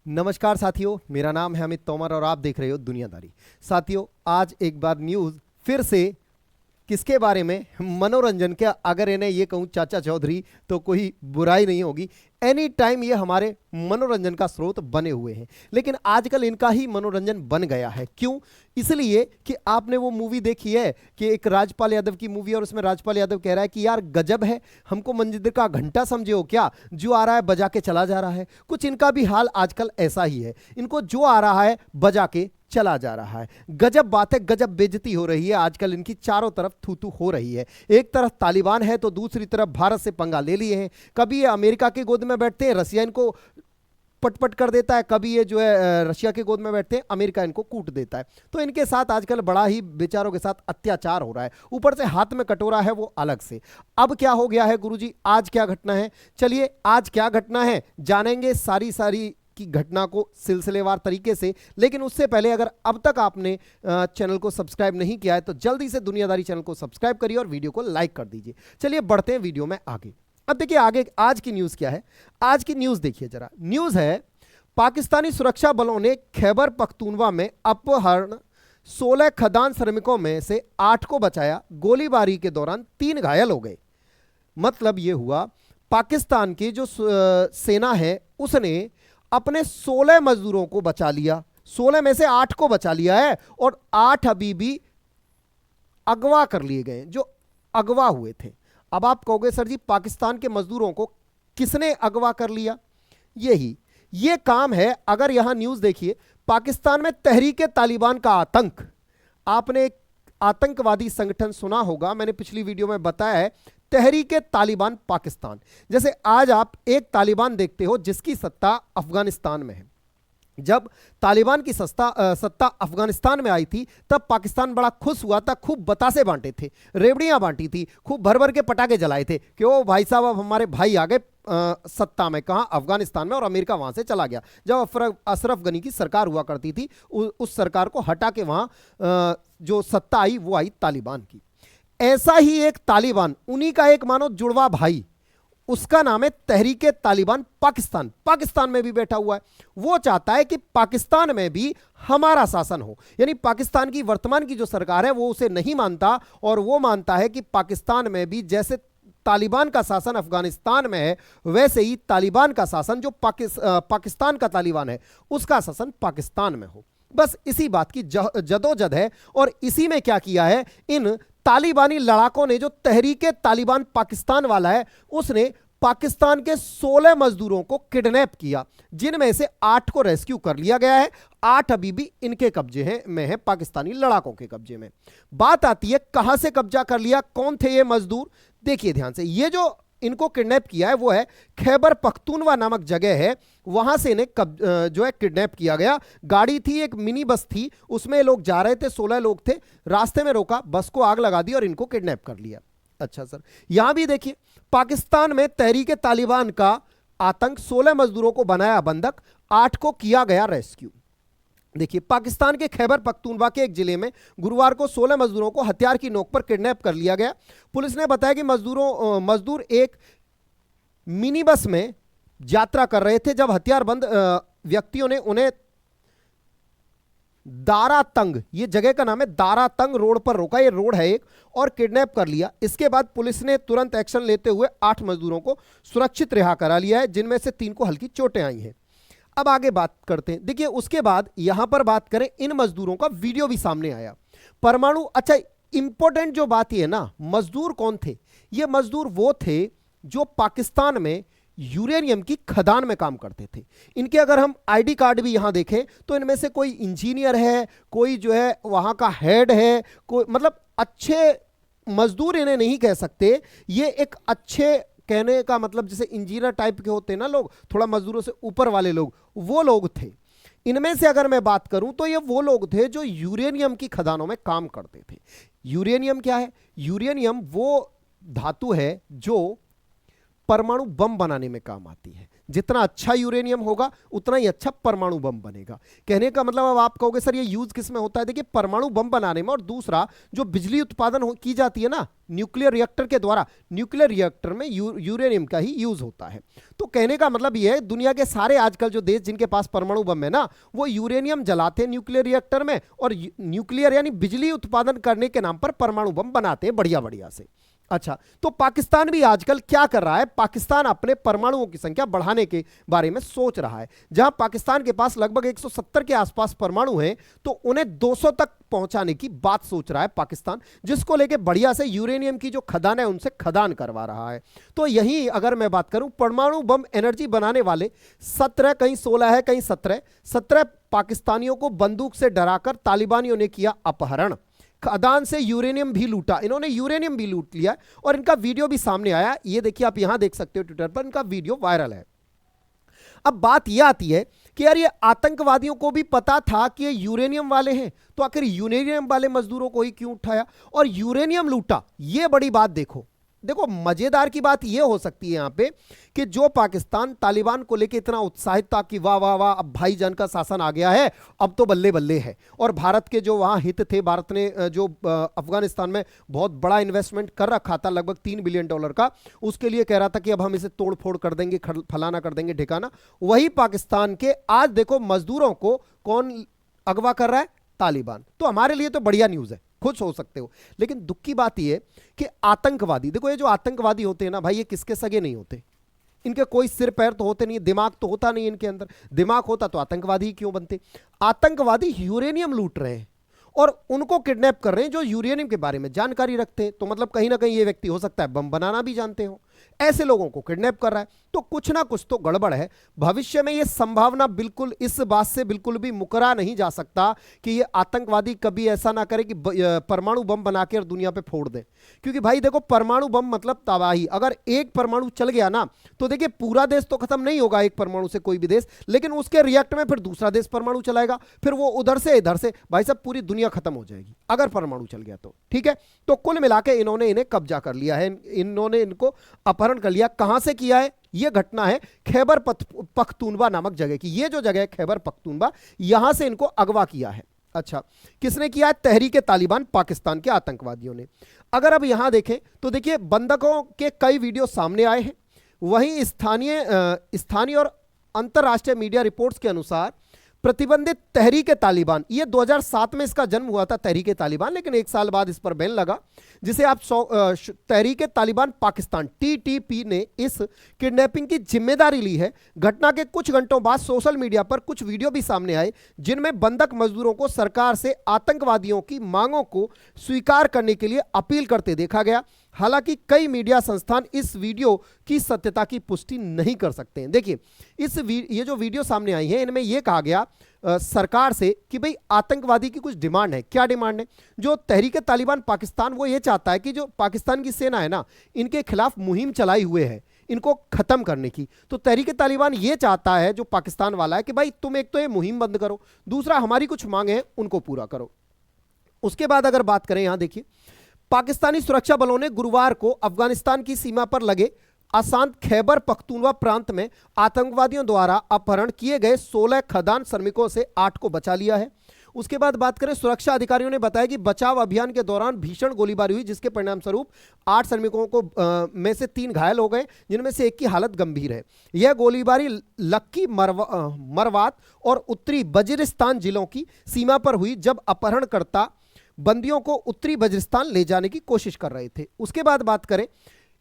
नमस्कार साथियों, मेरा नाम है अमित तोमर और आप देख रहे हो दुनियादारी। साथियों, आज एक बार न्यूज़ फिर से किसके बारे में? मनोरंजन के। अगर इन्हें ये कहूँ चाचा चौधरी तो कोई बुराई नहीं होगी। एनी टाइम ये हमारे मनोरंजन का स्रोत बने हुए हैं, लेकिन आजकल इनका ही मनोरंजन बन गया है। क्यों? इसलिए कि आपने वो मूवी देखी है कि एक राजपाल यादव की मूवी, और उसमें राजपाल यादव कह रहा है कि यार गजब है, हमको मंदिर का घंटा समझे हो क्या, जो आ रहा है बजा के चला जा रहा है। कुछ इनका भी हाल आजकल ऐसा ही है, इनको जो आ रहा है बजा के चला जा रहा है। गजब बात है, गजब बेइज्जती हो रही है आजकल इनकी, चारों तरफ थू थू हो रही है। एक तरफ तालिबान है तो दूसरी तरफ भारत से पंगा ले लिए हैं। कभी ये अमेरिका की गोद में बैठते हैं, रसिया इनको पटपट कर देता है, कभी ये जो है रशिया के गोद में बैठते हैं, अमेरिका इनको कूट देता है। तो इनके साथ आजकल बड़ा ही बेचारों के साथ अत्याचार हो रहा है, ऊपर से हाथ में कटोरा है वो अलग से। अब क्या हो गया है गुरुजी, आज क्या घटना है? चलिए आज क्या घटना है जानेंगे, सारी की घटना को सिलसिलेवार तरीके से। लेकिन उससे पहले अगर अब तक आपने चैनल को सब्सक्राइब नहीं किया है तो जल्दी से दुनियादारी चैनल को सब्सक्राइब करिए और वीडियो को लाइक कर दीजिए। चलिए बढ़ते हैं वीडियो में आगे। अब देखिए आगे आज की न्यूज क्या है। आज की न्यूज देखिए जरा। न्यूज है, पाकिस्तानी सुरक्षा बलों ने खैबर पख्तूनवा में अपहरण 16 खदान श्रमिकों में से 8 को बचाया, गोलीबारी के दौरान 3 घायल हो गए। मतलब यह हुआ, पाकिस्तान की जो सेना है उसने अपने 16 मजदूरों को बचा लिया, 16 में से 8 को बचा लिया है, और 8 अभी भी अगवा कर लिए गए जो अगवा हुए थे। अब आप कहोगे सर जी पाकिस्तान के मजदूरों को किसने अगवा कर लिया? ये काम है। अगर यहां न्यूज देखिए, पाकिस्तान में तहरीके तालिबान का आतंक। आपने एक आतंकवादी संगठन सुना होगा, मैंने पिछली वीडियो में बताया है, तहरीके तालिबान पाकिस्तान। जैसे आज आप एक तालिबान देखते हो जिसकी सत्ता अफगानिस्तान में है। जब तालिबान की सत्ता अफगानिस्तान में आई थी तब पाकिस्तान बड़ा खुश हुआ था, खूब बतासे बांटे थे, रेवड़ियां बांटी थी, खूब भर भर के पटाखे जलाए थे कि ओ भाई साहब अब हमारे भाई आ गए सत्ता में। कहां? अफगानिस्तान में। और अमेरिका वहां से चला गया। जब अशरफ गनी की सरकार हुआ करती थी, उस सरकार को हटा के वहां जो सत्ता आई वो आई तालिबान की। ऐसा ही एक तालिबान, उन्हीं का एक मानो जुड़वा भाई, उसका नाम है तहरीके तालिबान पाकिस्तान। पाकिस्तान में भी बैठा हुआ है। वो चाहता है कि पाकिस्तान में भी हमारा शासन हो। यानी पाकिस्तान की वर्तमान की जो सरकार है वो उसे नहीं मानता, और वो मानता है कि पाकिस्तान में भी जैसे तालिबान का शासन अफगानिस्तान में है वैसे ही तालिबान का शासन जो पाकिस्तान का तालिबान है उसका शासन पाकिस्तान में हो। बस इसी बात की जदोजहद है। और इसी में क्या किया है इन तालिबानी लड़ाकों ने, जो तहरीके तालिबान पाकिस्तान वाला है उसने पाकिस्तान के 16 मजदूरों को किडनैप किया, जिनमें से 8 को रेस्क्यू कर लिया गया है। 8 अभी भी इनके कब्जे में है, पाकिस्तानी लड़ाकों के कब्जे में। बात आती है कहां से कब्जा कर लिया, कौन थे ये मजदूर? देखिए ध्यान से, ये जो इनको किडनैप किया है वो है खैबर पख्तूनवा नामक जगह है, वहां से इन्हें जो है किडनैप किया गया। गाड़ी थी, एक मिनी बस थी, उसमें लोग जा रहे थे, 16 लोग थे। रास्ते में रोका, बस को आग लगा दी और इनको किडनैप कर लिया। अच्छा सर, यहां भी देखिए पाकिस्तान में तहरीके तालिबान का आतंक, 16 मजदूरों को बनाया बंधक, 8 को किया गया रेस्क्यू। देखिए पाकिस्तान के खैबर पख्तूनवा के एक जिले में गुरुवार को 16 मजदूरों को हथियार की नोक पर किडनैप कर लिया गया। पुलिस ने बताया कि मजदूर एक मिनी बस में यात्रा कर रहे थे जब हथियारबंद व्यक्तियों ने उन्हें दारातंग, ये जगह का नाम है दारातंग, रोड पर रोका, ये रोड है एक, और किडनैप कर लिया। इसके बाद पुलिस ने तुरंत एक्शन लेते हुए 8 मजदूरों को सुरक्षित रिहा करा लिया है, जिनमें से 3 को हल्की चोटें आई हैं। अब आगे बात करते हैं। देखिए उसके बाद यहां पर बात करें, इन मजदूरों का वीडियो भी सामने आया। परमाणु, अच्छा इंपॉर्टेंट जो बात ये है ना, मजदूर कौन थे? ये मजदूर वो थे जो पाकिस्तान में यूरेनियम की खदान में काम करते थे। इनके अगर हम आईडी कार्ड भी यहां देखें तो इनमें से कोई इंजीनियर है, कोई जो है वहां का हेड है, कोई मतलब अच्छे मजदूर इन्हें नहीं कह सकते। ये एक अच्छे, कहने का मतलब जैसे इंजीनियर टाइप के होते हैं ना लोग, थोड़ा मजदूरों से ऊपर वाले लोग, वो लोग थे। इनमें से अगर मैं बात करूं तो ये वो लोग थे जो यूरेनियम की खदानों में काम करते थे। यूरेनियम क्या है? यूरेनियम वो धातु है जो परमाणु बम बनाने में काम आती है। जितना अच्छा यूरेनियम होगा उतना ही अच्छा परमाणु बम बनेगा। कहने का मतलब अब आप कहोगे सर ये यूज किस में होता है, देखिए परमाणु बम बनाने में, और दूसरा जो बिजली उत्पादन की जाती है ना न्यूक्लियर रिएक्टर के द्वारा, न्यूक्लियर रिएक्टर में यूरेनियम का ही यूज होता है। तो कहने का मतलब ये है दुनिया के सारे आजकल जो देश जिनके पास परमाणु बम है ना वो यूरेनियम जलाते हैं न्यूक्लियर रिएक्टर में, और न्यूक्लियर यानी बिजली उत्पादन करने के नाम पर परमाणु बम बनाते हैं बढ़िया बढ़िया से। अच्छा, तो पाकिस्तान भी आजकल क्या कर रहा है, पाकिस्तान अपने परमाणुओं की संख्या बढ़ाने के बारे में सोच रहा है। जहां पाकिस्तान के पास लगभग 170 के आसपास परमाणु हैं तो उन्हें 200 तक पहुंचाने की बात सोच रहा है पाकिस्तान, जिसको लेके बढ़िया से यूरेनियम की जो खदान है उनसे खदान करवा रहा है। तो यही अगर मैं बात करूं परमाणु बम एनर्जी बनाने वाले 17 कहीं 16 है कहीं 17 पाकिस्तानियों को बंदूक से डराकर तालिबानियों ने किया अपहरण, खदान से यूरेनियम भी लूटा, इन्होंने यूरेनियम भी लूट लिया और इनका वीडियो भी सामने आया। ये देखिए आप यहां देख सकते हो ट्विटर पर इनका वीडियो वायरल है। अब बात यह आती है कि यार ये आतंकवादियों को भी पता था कि ये यूरेनियम वाले हैं, तो आखिर यूरेनियम वाले मजदूरों को ही क्यों उठाया और यूरेनियम लूटा, ये बड़ी बात देखो। देखो मजेदार की बात यह हो सकती है यहां पे कि जो पाकिस्तान तालिबान को लेकर इतना उत्साहित था कि वाह वाह वाह अब भाईजान का शासन आ गया है, अब तो बल्ले बल्ले है, और भारत के जो वहां हित थे, भारत ने जो अफगानिस्तान में बहुत बड़ा इन्वेस्टमेंट कर रखा था लगभग $3 बिलियन का, उसके लिए कह रहा था कि अब हम इसे तोड़ फोड़ कर देंगे, फलाना कर देंगे ठिकाना, वही पाकिस्तान के आज देखो मजदूरों को कौन अगवा कर रहा है, तालिबान। तो हमारे लिए तो बढ़िया न्यूज है, खुश हो सकते हो। लेकिन दुख की बात यह कि आतंकवादी, देखो ये जो आतंकवादी होते हैं ना भाई, ये किसके सगे नहीं होते, इनके कोई सिर पैर तो होते नहीं, दिमाग तो होता नहीं इनके अंदर, दिमाग होता तो आतंकवादी ही क्यों बनते। आतंकवादी यूरेनियम लूट रहे हैं और उनको किडनैप कर रहे हैं जो यूरेनियम के बारे में जानकारी रखते हैं, तो मतलब कहीं ना कहीं ये व्यक्ति हो सकता है बम बनाना भी जानते हो, ऐसे लोगों को किडनैप कर रहा है, तो कुछ ना कुछ तो गड़बड़ है। भविष्य में ये संभावना बिल्कुल, इस बात से बिल्कुल भी मुकरा नहीं जा सकता कि ये आतंकवादी कभी ऐसा ना करे कि परमाणु बम बना के दुनिया पे फोड़ दे, क्योंकि भाई देखो परमाणु बम मतलब तबाही, अगर एक परमाणु चल गया ना तो देखिए पूरा देश तो खत्म नहीं होगा एक परमाणु से कोई भी देश, लेकिन उसके रिएक्ट में फिर दूसरा देश परमाणु चलाएगा, फिर वो उधर से इधर से, भाई साहब पूरी दुनिया खत्म हो जाएगी अगर परमाणु चल गया तो। ठीक है, तो कुल मिला के इन्होंने इन्हें कब्जा कर लिया है, इन्होंने इनको अपहरण कर लिया। कहां से किया है, यह घटना है खैबर पख्तूनवा नामक जगह की, ये जो जगह है खैबर पख्तूनवा, यहां से इनको अगवा किया है। अच्छा, किसने किया है, तहरीके तालिबान पाकिस्तान के आतंकवादियों ने। अगर अब यहां देखें तो देखिए बंधकों के कई वीडियो सामने आए हैं, वहीं स्थानीय और अंतरराष्ट्रीय मीडिया रिपोर्ट्स के अनुसार प्रतिबंधित तहरीके तालिबान, ये 2007 में इसका जन्म हुआ था तहरीके तालिबान, लेकिन एक साल बाद इस पर बैन लगा, जिसे आप तहरीके तालिबान पाकिस्तान TTP ने इस किडनैपिंग की जिम्मेदारी ली है। घटना के कुछ घंटों बाद सोशल मीडिया पर कुछ वीडियो भी सामने आए जिनमें बंधक मजदूरों को सरकार से आतंकवादियों की मांगों को स्वीकार करने के लिए अपील करते देखा गया। हालांकि कई मीडिया संस्थान इस वीडियो की सत्यता की पुष्टि नहीं कर सकते हैं। देखिए ये जो वीडियो सामने आई है इनमें यह कहा गया सरकार से कि भाई आतंकवादी की कुछ डिमांड है। क्या डिमांड है, जो तहरीके तालिबान पाकिस्तान वो ये चाहता है कि जो पाकिस्तान की सेना है ना इनके खिलाफ मुहिम चलाई हुए है इनको खत्म करने की, तो तहरीके तालिबान ये चाहता है जो पाकिस्तान वाला है कि भाई तुम एक तो ये मुहिम बंद करो, दूसरा हमारी कुछ मांगे हैं उनको पूरा करो। उसके बाद अगर बात करें, यहां देखिए पाकिस्तानी सुरक्षा बलों ने गुरुवार को अफगानिस्तान की सीमा पर लगे अशांत खैबर पख्तूनवा प्रांत में आतंकवादियों द्वारा अपहरण किए गए 16 खदान श्रमिकों से 8 को बचा लिया है। उसके बाद बात करें, सुरक्षा अधिकारियों ने बताया कि बचाव अभियान के दौरान भीषण गोलीबारी हुई जिसके परिणाम स्वरूप 8 श्रमिकों को में से 3 घायल हो गए, जिनमें से एक की हालत गंभीर है। यह गोलीबारी लक्की मरवात और उत्तरी वजीरिस्तान जिलों की सीमा पर हुई जब अपहरणकर्ता बंदियों को उत्तरी वजीरिस्तान ले जाने की कोशिश कर रहे थे। उसके बाद बात करें,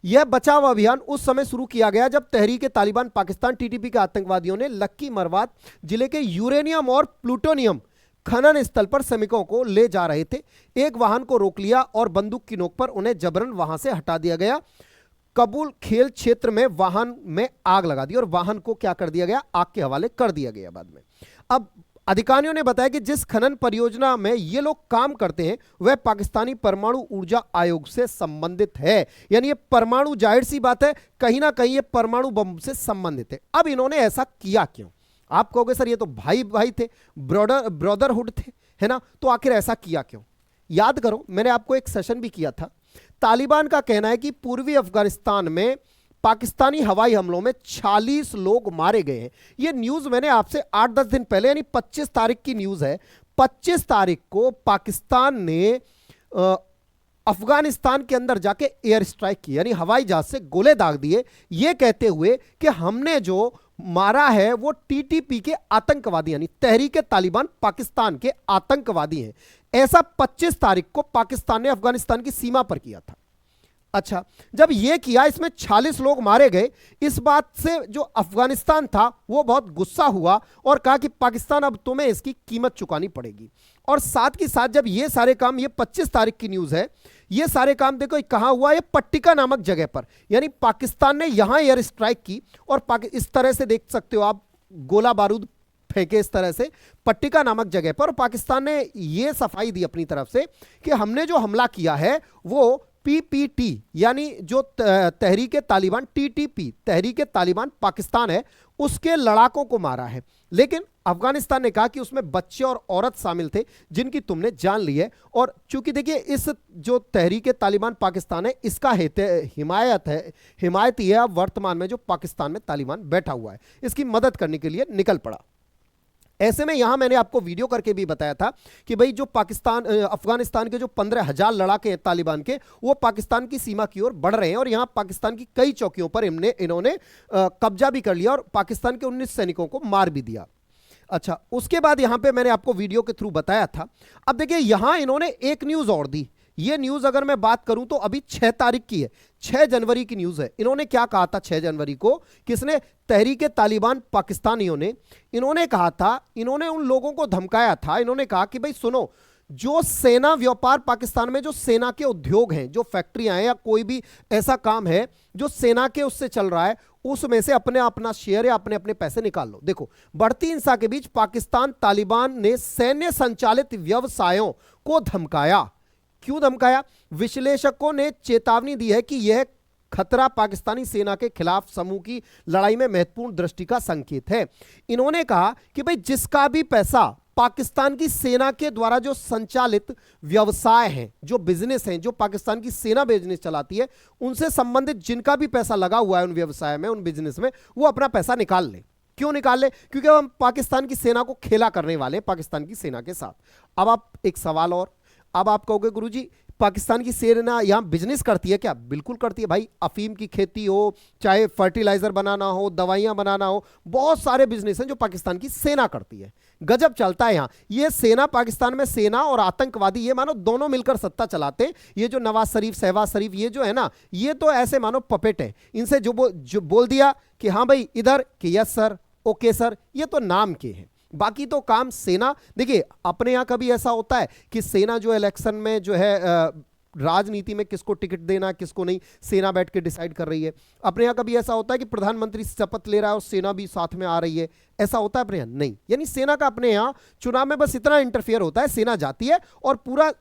यह बचाव अभियान उस समय शुरू किया गया जब तहरीके तालिबान पाकिस्तान TTP के आतंकवादियों ने लक्की मरवात जिले के यूरेनियम और प्लूटोनियम खनन स्थल पर श्रमिकों को ले जा रहे थे। एक वाहन को रोक लिया और बंदूक की नोक पर उन्हें जबरन वहां से हटा दिया गया। कबूल खेल क्षेत्र में वाहन में आग लगा दी और वाहन को क्या कर दिया गया, आग के हवाले कर दिया गया बाद में। अब अधिकारियों ने बताया कि जिस खनन परियोजना में ये लोग काम करते हैं वह पाकिस्तानी परमाणु ऊर्जा आयोग से संबंधित है, यानी ये परमाणु, जाहिर सी बात है कहीं ना कहीं ये परमाणु बम से संबंधित है। अब इन्होंने ऐसा किया क्यों, आप कहोगे सर ये तो भाई भाई थे, ब्रदरहुड थे, है ना, तो आखिर ऐसा किया क्यों। याद करो मैंने आपको एक सेशन भी किया था। तालिबान का कहना है कि पूर्वी अफगानिस्तान में पाकिस्तानी हवाई हमलों में 46 लोग मारे गए हैं। यह न्यूज मैंने आपसे 8-10 दिन पहले यानी 25 तारीख की न्यूज है। 25 तारीख को पाकिस्तान ने अफगानिस्तान के अंदर जाके एयर स्ट्राइक की, यानी हवाई जहाज से गोले दाग दिए, यह कहते हुए कि हमने जो मारा है वो टीटीपी के आतंकवादी यानी तहरीके तालिबान पाकिस्तान के आतंकवादी हैं। ऐसा 25 तारीख को पाकिस्तान ने अफगानिस्तान की सीमा पर किया था। अच्छा, जब यह किया, इसमें 46 लोग मारे गए। इस बात से जो अफगानिस्तान था वो बहुत गुस्सा हुआ और कहा कि पाकिस्तान अब तुम्हें इसकी कीमत चुकानी पड़ेगी। और साथ के साथ जब ये सारे काम, ये 25 तारीख की न्यूज है, ये सारे काम देखो कहां हुआ, ये पट्टिका नामक जगह पर, यानी पाकिस्तान ने यहां एयर स्ट्राइक की और इस तरह से देख सकते हो आप, गोला बारूद फेंके इस तरह से पट्टिका नामक जगह पर। पाकिस्तान ने यह सफाई दी अपनी तरफ से कि हमने जो हमला किया है वो पीपीटी यानी जो तहरीके तालिबान, टीटीपी तहरीके तालिबान पाकिस्तान है, उसके लड़ाकों को मारा है। लेकिन अफगानिस्तान ने कहा कि उसमें बच्चे और औरत शामिल थे जिनकी तुमने जान ली है। और चूंकि देखिए इस जो तहरीके तालिबान पाकिस्तान है, इसका हिमायती है अब वर्तमान में जो पाकिस्तान में तालिबान बैठा हुआ है, इसकी मदद करने के लिए निकल पड़ा। ऐसे में यहां मैंने आपको वीडियो करके भी बताया था कि भाई जो अफगानिस्तान के जो 15,000 लड़ाके हैं तालिबान के, वो पाकिस्तान की सीमा की ओर बढ़ रहे हैं और यहां पाकिस्तान की कई चौकियों पर इन्होंने कब्जा भी कर लिया और पाकिस्तान के 19 सैनिकों को मार भी दिया। अच्छा, उसके बाद यहां पे मैंने आपको वीडियो के थ्रू बताया था। अब देखिए यहां इन्होंने एक न्यूज और दी। ये न्यूज अगर मैं बात करूं तो अभी 6 तारीख की है, 6 जनवरी की न्यूज है। इन्होंने क्या कहा था 6 जनवरी को, किसने, तहरीके तालिबान पाकिस्तानियों ने, इन्होंने कहा था, इन्होंने उन लोगों को धमकाया था। इन्होंने कहा कि भाई सुनो, जो सेना व्यापार पाकिस्तान में जो सेना के उद्योग हैं, जो फैक्ट्रियां हैं या कोई भी ऐसा काम है जो सेना के उससे चल रहा है, उसमें से अपना शेयर या अपने पैसे निकाल लो। देखो, बढ़ती हिंसा के बीच पाकिस्तान तालिबान ने सैन्य संचालित व्यवसायों को धमकाया। क्यों धमकाया? विश्लेषकों ने चेतावनी दी है कि यह खतरा पाकिस्तानी सेना के खिलाफ समूह की लड़ाई में महत्वपूर्ण दृष्टि का संकेत है। इन्होंने कहा कि भाई जिसका भी पैसा पाकिस्तान की सेना के द्वारा जो संचालित व्यवसाय हैं, जो बिजनेस हैं, जो पाकिस्तान की सेना बिजनेस चलाती है, उनसे संबंधित जिनका भी पैसा लगा हुआ है उन व्यवसाय में, उन बिजनेस में, वो अपना पैसा निकाल ले। क्यों निकाल ले? क्योंकि हम पाकिस्तान की सेना को खेला करने वाले हैं, पाकिस्तान की सेना के साथ। अब आप एक सवाल और, अब आप कहोगे गुरुजी पाकिस्तान की सेना यहां बिजनेस करती है क्या? बिल्कुल करती है भाई। अफीम की खेती हो, चाहे फर्टिलाइजर बनाना हो, दवाइयां बनाना हो, बहुत सारे बिजनेस हैं जो पाकिस्तान की सेना करती है। गजब चलता है यहां। ये सेना, पाकिस्तान में सेना और आतंकवादी ये मानो दोनों मिलकर सत्ता चलाते हैं। ये जो नवाज शरीफ, शहबाज शरीफ, ये जो है ना, ये तो ऐसे मानो पपेट है। इनसे जो बोल दिया कि हाँ भाई इधर, कि यस सर, ओके सर, ये तो नाम के हैं, बाकी तो काम सेना। देखिए अपने यहां कभी ऐसा होता है कि सेना जो इलेक्शन में जो है राजनीति में किसको टिकट देना किसको नहीं, सेना बैठ के डिसाइड कर रही है। अपने यहां कभी ऐसा होता है कि प्रधानमंत्री शपथ ले रहा है और सेना भी साथ में आ रही है, ऐसा होता है अपने यहां? नहीं। यानी सेना का अपने यहां चुनाव में बस इतना इंटरफेयर होता है, सेना जाती है और पूरा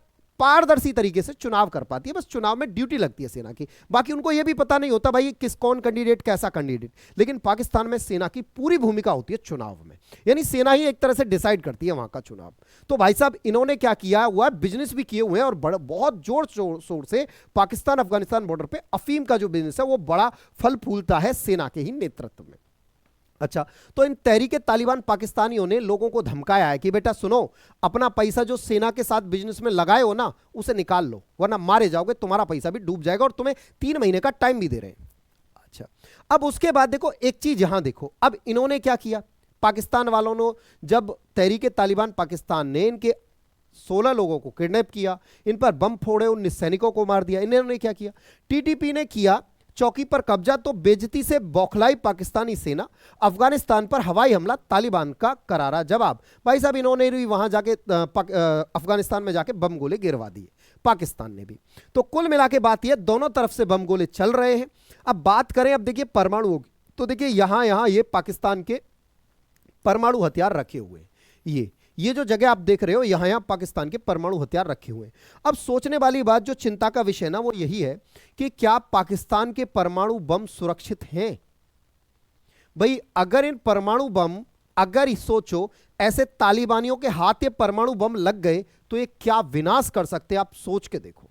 पारदर्शी तरीके से चुनाव कर पाती है, बस चुनाव में ड्यूटी लगती है सेना की। बाकी उनको यह भी पता नहीं होता भाई कौन कैंडिडेट, कैसा कैंडिडेट। लेकिन पाकिस्तान में सेना की पूरी भूमिका होती है चुनाव में, यानी सेना ही एक तरह से डिसाइड करती है वहां का चुनाव। तो भाई साहब इन्होंने क्या किया हुआ, बिजनेस भी किए हुए हैं और बहुत जोर शोर से पाकिस्तान अफगानिस्तान बॉर्डर पे अफीम का जो बिजनेस है वो बड़ा फल फूलता है सेना के ही नेतृत्व में। अच्छा, तो इन तहरीके तालिबान पाकिस्तानियों ने लोगों को धमकाया है कि बेटा सुनो, अपना पैसा जो सेना के साथ बिजनेस में लगाए हो ना, उसे निकाल लो वरना मारे जाओगे, तुम्हारा पैसा भी डूब जाएगा और तुम्हें 3 महीने का टाइम भी दे रहे हैं। अच्छा, अब उसके बाद देखो एक चीज यहां देखो, अब इन्होंने क्या किया, पाकिस्तान वालों ने जब तहरीके तालिबान पाकिस्तान ने इनके 16 लोगों को किडनैप किया, इन पर बम फोड़े, 19 सैनिकों को मार दिया, इन्होंने क्या किया, टीटीपी ने किया चौकी पर कब्जा, तो बेइज्जती से बौखलाई पाकिस्तानी सेना, अफगानिस्तान पर हवाई हमला, तालिबान का करारा जवाब। भाई साहब इन्होंने भी वहां जाके अफगानिस्तान में जाके बम गोले गिरवा दिए, पाकिस्तान ने भी। तो कुल मिला के बात यह, दोनों तरफ से बम गोले चल रहे हैं। अब बात करें, अब देखिए परमाणु होगी, तो देखिए यहां ये पाकिस्तान के परमाणु हथियार रखे हुए हैं। ये जो जगह आप देख रहे हो, यहां पाकिस्तान के परमाणु हथियार रखे हुए हैं। अब सोचने वाली बात, जो चिंता का विषय ना, वो यही है कि क्या पाकिस्तान के परमाणु बम सुरक्षित हैं? भाई अगर इन परमाणु बम, अगर सोचो ऐसे तालिबानियों के हाथ ये परमाणु बम लग गए तो ये क्या विनाश कर सकते हैं, आप सोच के देखो।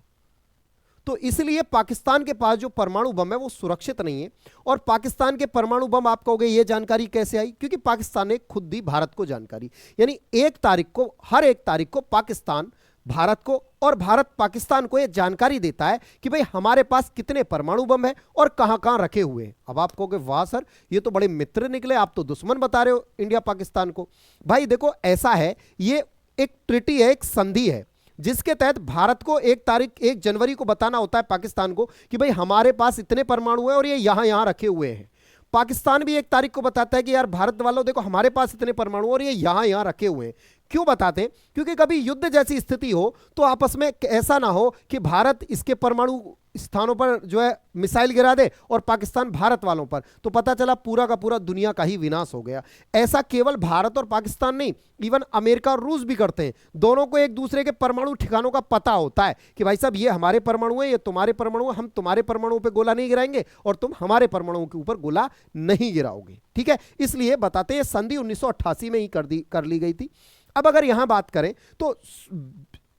तो इसलिए पाकिस्तान के पास जो परमाणु बम है वो सुरक्षित नहीं है। और पाकिस्तान के परमाणु बम, आप कहोगे ये जानकारी कैसे आई? क्योंकि पाकिस्तान ने खुद दी भारत को जानकारी। यानी हर एक तारीख को पाकिस्तान भारत को और भारत पाकिस्तान को यह जानकारी देता है कि भाई हमारे पास कितने परमाणु बम है और कहां कहां रखे हुए हैं। अब आप कहोगे वाह सर, ये तो बड़े मित्र निकले, आप तो दुश्मन बता रहे हो इंडिया पाकिस्तान को। भाई देखो ऐसा है, ये एक ट्रिटी है, एक संधि है, जिसके तहत भारत को 1 जनवरी को बताना होता है पाकिस्तान को कि भाई हमारे पास इतने परमाणु है और ये यहां यहां रखे हुए हैं। पाकिस्तान भी 1 तारीख को बताता है कि यार भारत वालों देखो हमारे पास इतने परमाणु और ये यहां यहां रखे हुए हैं। क्यों बताते हैं? क्योंकि कभी युद्ध जैसी स्थिति हो तो आपस में ऐसा ना हो कि भारत इसके परमाणु स्थानों पर जो है मिसाइल गिरा दे और पाकिस्तान भारत वालों पर, तो पता चला पूरा का पूरा दुनिया का ही विनाश हो गया। ऐसा केवल भारत और पाकिस्तान नहीं, इवन अमेरिका और रूस भी करते हैं। दोनों को एक दूसरे के परमाणु ठिकानों का पता होता है कि भाई साहब ये हमारे परमाणु है, ये तुम्हारे परमाणु है, हम तुम्हारे परमाणु पे गोला नहीं गिराएंगे और तुम हमारे परमाणु के ऊपर गोला नहीं गिराओगे। ठीक है, इसलिए बताते हैं संधि 1988 में ही कर ली गई थी। अब अगर यहां बात करें तो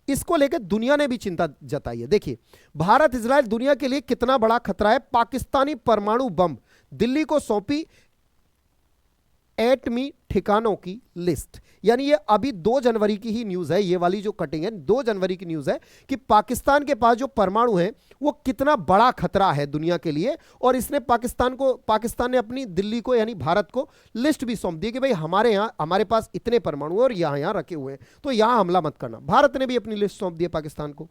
इसको लेकर दुनिया ने भी चिंता जताई है। देखिए भारत इजराइल दुनिया के लिए कितना बड़ा खतरा है। पाकिस्तानी परमाणु बम, दिल्ली को सौंपी एटमी ठिकानों की लिस्ट। यानी ये अभी 2 जनवरी की ही न्यूज है, ये वाली जो कटिंग है 2 जनवरी की न्यूज है कि पाकिस्तान के पास जो परमाणु है वो कितना बड़ा खतरा है दुनिया के लिए। और इसने पाकिस्तान ने अपनी दिल्ली को यानी भारत को लिस्ट भी सौंप दी कि भाई हमारे पास इतने परमाणु है और यहां यहां रखे हुए हैं, तो यहां हमला मत करना। भारत ने भी अपनी लिस्ट सौंप दी है पाकिस्तान को।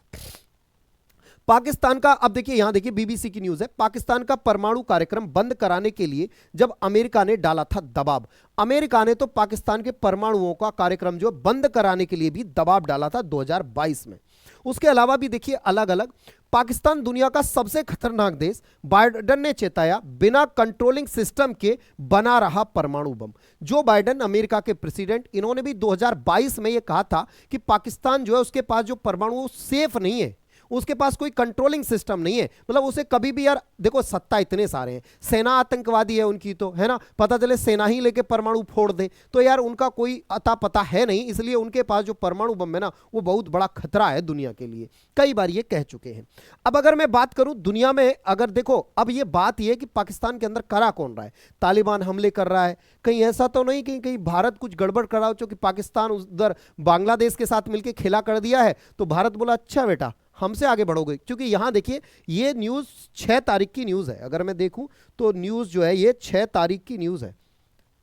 पाकिस्तान का, अब देखिए यहां देखिए बीबीसी की न्यूज है, पाकिस्तान का परमाणु कार्यक्रम बंद कराने के लिए जब अमेरिका ने डाला था दबाव। अमेरिका ने तो पाकिस्तान के परमाणुओं का कार्यक्रम जो बंद कराने के लिए भी दबाव डाला था 2022 में। उसके अलावा भी देखिए अलग अलग, पाकिस्तान दुनिया का सबसे खतरनाक देश, बाइडेन ने चेताया बिना कंट्रोलिंग सिस्टम के बना रहा परमाणु बम। जो बाइडेन अमेरिका के प्रेसिडेंट, इन्होंने भी 2022 में यह कहा था कि पाकिस्तान जो है उसके पास जो परमाणु सेफ नहीं है, उसके पास कोई कंट्रोलिंग सिस्टम नहीं है। मतलब उसे कभी भी, यार देखो सत्ता इतने सारे हैं, सेना आतंकवादी है उनकी तो, है ना, पता चले सेना ही लेके परमाणु फोड़ दे तो यार उनका कोई अता पता है नहीं। इसलिए उनके पास जो परमाणु बम है ना वो बहुत बड़ा खतरा है दुनिया के लिए, कई बार ये कह चुके हैं। अब अगर मैं बात करूं दुनिया में, अगर देखो अब ये बात ये है कि पाकिस्तान के अंदर करा कौन रहा है, तालिबान हमले कर रहा है, कहीं ऐसा तो नहीं कि कहीं भारत कुछ गड़बड़ कर रहा हो, क्योंकि पाकिस्तान उधर बांग्लादेश के साथ मिलकर खेला कर दिया है तो भारत बोला अच्छा बेटा हमसे आगे बढ़ोगे। क्योंकि यहां देखिए ये न्यूज 6 तारीख की न्यूज है, अगर मैं देखूं तो न्यूज जो है ये 6 तारीख की न्यूज है,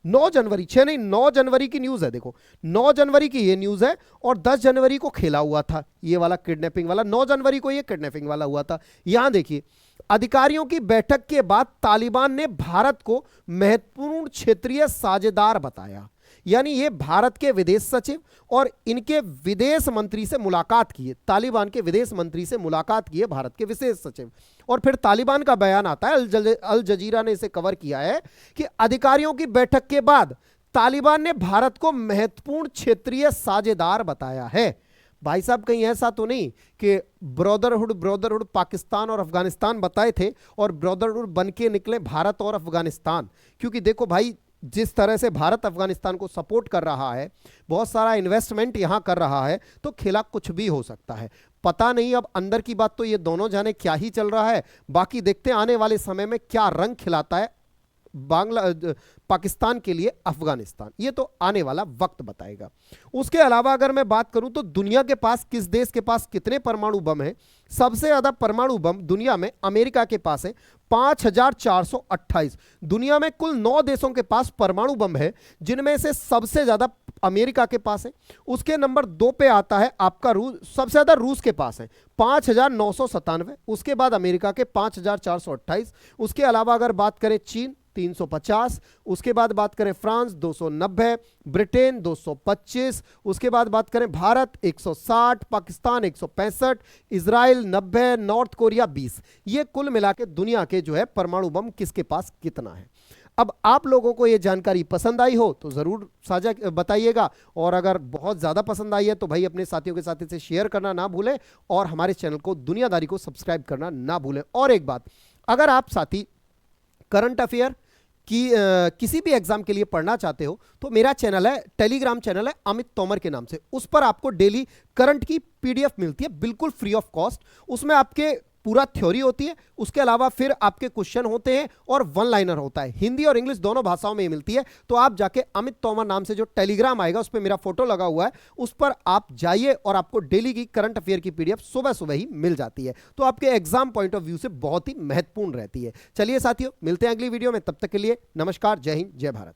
9 जनवरी 6 नहीं 9 जनवरी की न्यूज है। देखो 9 जनवरी की ये न्यूज है और 10 जनवरी को खेला हुआ था ये वाला किडनैपिंग वाला, 9 जनवरी को ये किडनैपिंग वाला हुआ था। यहां देखिए अधिकारियों की बैठक के बाद तालिबान ने भारत को महत्वपूर्ण क्षेत्रीय साझेदार बताया। यानी ये भारत के विदेश सचिव और इनके विदेश मंत्री से मुलाकात की है, तालिबान के विदेश मंत्री से मुलाकात की है भारत के विशेष सचिव। और फिर तालिबान का बयान आता है, अल जजीरा ने इसे कवर किया है कि अधिकारियों की बैठक के बाद तालिबान ने भारत को महत्वपूर्ण क्षेत्रीय साझेदार बताया है। भाई साहब कहीं ऐसा तो नहीं कि ब्रदरहुड पाकिस्तान और अफगानिस्तान बताए थे और ब्रदरहुड बन के निकले भारत और अफगानिस्तान। क्योंकि देखो भाई जिस तरह से भारत अफगानिस्तान को सपोर्ट कर रहा है, बहुत सारा इन्वेस्टमेंट यहां कर रहा है, तो खेला कुछ भी हो सकता है। पता नहीं, अब अंदर की बात तो ये दोनों जाने क्या ही चल रहा है। बाकी देखते हैं आने वाले समय में क्या रंग खिलाता है पाकिस्तान के लिए अफगानिस्तान, ये तो आने वाला वक्त बताएगा। उसके अलावा अगर मैं बात करूं तो दुनिया के पास किस देश के पास कितने परमाणु बम हैं, सबसे ज्यादा परमाणु बम दुनिया में अमेरिका के पास है 5428। दुनिया में कुल 9 देशों के पास परमाणु बम है, जिनमें से सबसे ज्यादा अमेरिका के पास है। उसके नंबर 2 पे आता है आपका रूस, सबसे ज्यादा रूस के पास है 5997, उसके बाद अमेरिका के 5428। उसके अलावा अगर बात करें चीन 350, उसके बाद बात करें फ्रांस 290, ब्रिटेन 225, उसके बाद बात करें Bharat 160, Pakistan 165, Israel 90, north Korea 20। ये कुल मिला के दुनिया के जो है परमाणु बम किसके पास कितना है। अब आप लोगों को ये जानकारी पसंद आई हो तो जरूर साझा बताइएगा, और अगर बहुत ज्यादा पसंद आई है तो भाई अपने साथियों के साथ इसे शेयर करना ना भूलें और हमारे चैनल को दुनियादारी को सब्सक्राइब करना ना भूलें। और एक बात, अगर आप साथी करंट अफेयर कि किसी भी एग्जाम के लिए पढ़ना चाहते हो तो मेरा चैनल है, टेलीग्राम चैनल है अमित तोमर के नाम से, उस पर आपको डेली करंट की पीडीएफ मिलती है बिल्कुल फ्री ऑफ कॉस्ट। उसमें आपके पूरा थ्योरी होती है, उसके अलावा फिर आपके क्वेश्चन होते हैं और वन लाइनर होता है। हिंदी और इंग्लिश दोनों भाषाओं में मिलती है। तो आप जाके अमित तोमर नाम से जो टेलीग्राम आएगा उस पर मेरा फोटो लगा हुआ है, उस पर आप जाइए और आपको डेली की करंट अफेयर की पीडीएफ सुबह सुबह ही मिल जाती है। तो आपके एग्जाम पॉइंट ऑफ व्यू से बहुत ही महत्वपूर्ण रहती है। चलिए साथियों, मिलते हैं अगली वीडियो में, तब तक के लिए नमस्कार, जय हिंद, जय भारत।